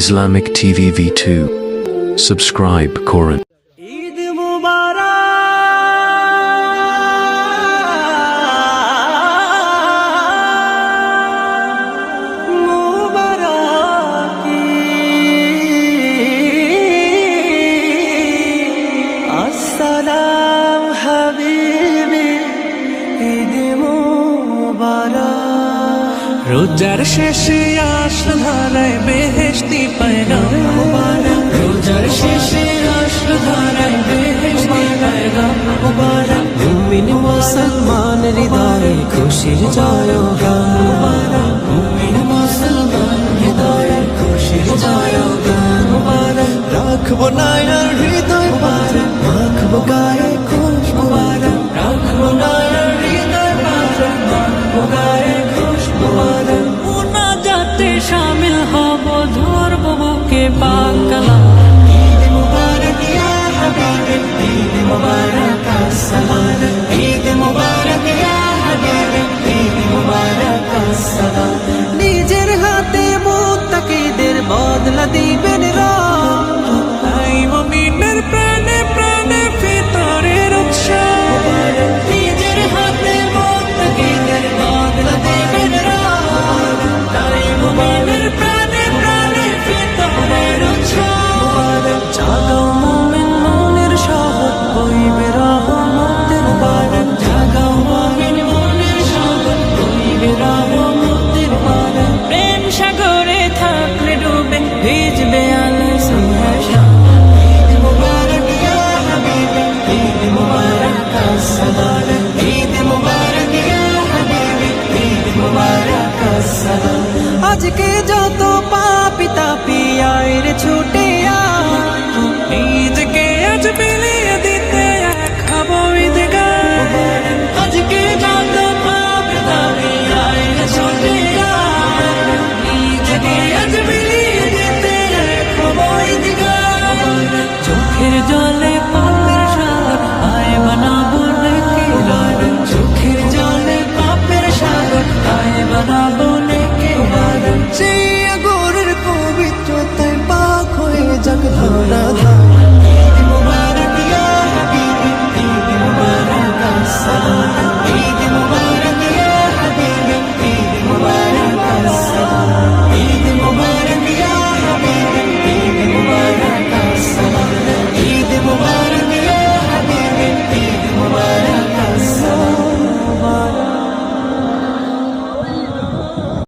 Islamic TV V2 Subscribe করুন। ঈদ মুবারক, মুবারক আসসালাম হাবিবি, ঈদ মুবারক। রোজার শেষে আসল ধারায় বেহেশতি পয়গাম মুবারক, রোজার শেষে আসল ধারায় বেহেশতি পয়গাম মুবারক। মুমিন মুসলমান হৃদয়ে খুশির জয়গান মুবারক,